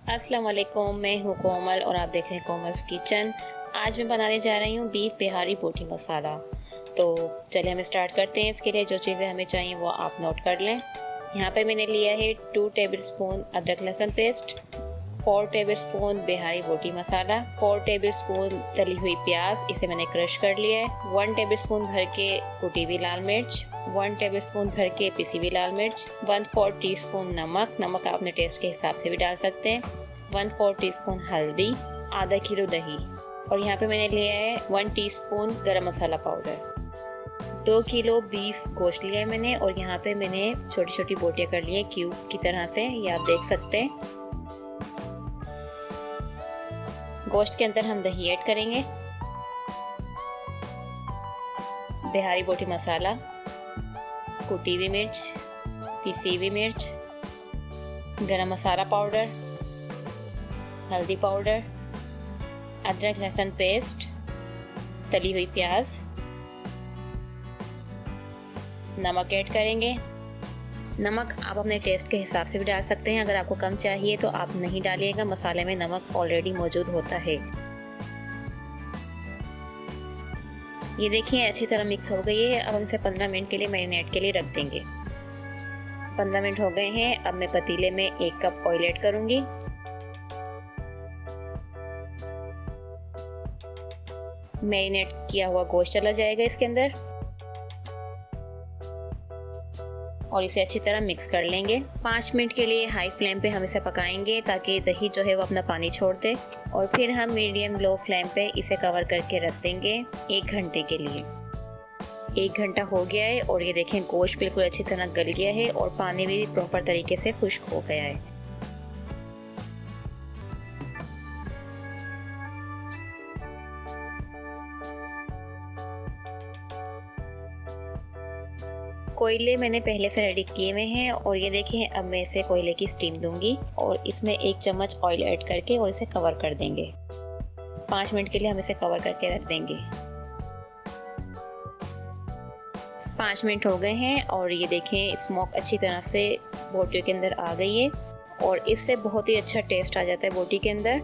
अस्सलाम वालेकुम, मैं हूँ कोमल और आप देख रहे हैं कोमल्स किचन। आज मैं बनाने जा रही हूँ बीफ बिहारी बोटी मसाला। तो चलिए हम स्टार्ट करते हैं। इसके लिए जो चीज़ें हमें चाहिए वो आप नोट कर लें। यहाँ पे मैंने लिया है 2 टेबलस्पून अदरक लहसुन पेस्ट, 4 टेबलस्पून बिहारी बोटी मसाला, 4 टेबलस्पून तली हुई प्याज, इसे मैंने क्रश कर लिया है, 1 टेबलस्पून भर के कुटी हुई लाल मिर्च, 1 टेबलस्पून भर के पिसी हुई लाल मिर्च, 1/4 टीस्पून नमक आप अपने टेस्ट के हिसाब से भी डाल सकते हैं, 1/4 टीस्पून हल्दी, आधा किलो दही, और यहाँ पे मैंने लिया है 1 टीस्पून गरम मसाला पाउडर। 2 किलो बीफ गोश्त लिया है मैंने, और यहाँ पे मैंने छोटी छोटी बोटियाँ कर ली है क्यूब की तरह से, ये आप देख सकते हैं। गोश्त के अंदर हम दही ऐड करेंगे, बिहारी बोटी मसाला, कुटी हुई मिर्च, पिसी हुई मिर्च, गरम मसाला पाउडर, हल्दी पाउडर, अदरक लहसुन पेस्ट, तली हुई प्याज, नमक ऐड करेंगे। नमक आप अपने टेस्ट के हिसाब से भी डाल सकते हैं, अगर आपको कम चाहिए तो आप नहीं डालिएगा, मसाले में नमक ऑलरेडी मौजूद होता है। ये देखिए अच्छी तरह मिक्स हो गई है। अब हम इसे 15 मिनट के लिए मैरिनेट के लिए रख देंगे। 15 मिनट हो गए हैं। अब मैं पतीले में 1 कप ऑयल ऐड करूंगी। मैरिनेट किया हुआ गोश्त चला जाएगा इसके अंदर और इसे अच्छी तरह मिक्स कर लेंगे। 5 मिनट के लिए हाई फ्लेम पे हम इसे पकाएंगे ताकि दही जो है वो अपना पानी छोड़ दे, और फिर हम मीडियम लो फ्लेम पे इसे कवर करके रख देंगे 1 घंटे के लिए। 1 घंटा हो गया है और ये देखें गोश्त बिल्कुल अच्छी तरह गल गया है और पानी भी प्रॉपर तरीके से खुश्क हो गया है। कोयले मैंने पहले से रेडी किए हुए हैं और ये देखें अब मैं इसे कोयले की स्टीम दूंगी और इसमें 1 चम्मच ऑयल ऐड करके और इसे कवर कर देंगे। 5 मिनट के लिए हम इसे कवर करके रख देंगे। 5 मिनट हो गए हैं और ये देखें स्मोक अच्छी तरह से बोटियों के अंदर आ गई है और इससे बहुत ही अच्छा टेस्ट आ जाता है बोटी के अंदर।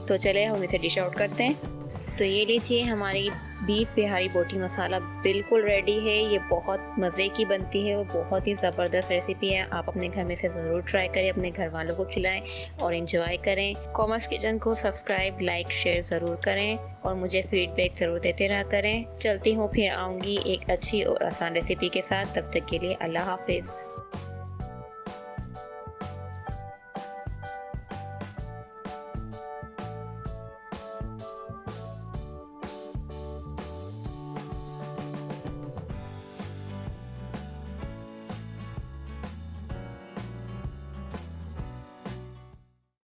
तो चले हम इसे डिश आउट करते हैं। तो ये लीजिए हमारी बीफ बिहारी बोटी मसाला बिल्कुल रेडी है। ये बहुत मज़े की बनती है और बहुत ही ज़बरदस्त रेसिपी है। आप अपने घर में से ज़रूर ट्राई करें, अपने घर वालों को खिलाएं और एंजॉय करें। कॉमर्स किचन को सब्सक्राइब, लाइक, शेयर ज़रूर करें और मुझे फीडबैक ज़रूर देते रहा करें। चलती हूँ, फिर आऊँगी एक अच्छी और आसान रेसिपी के साथ। तब तक के लिए अल्लाह हाफिज़।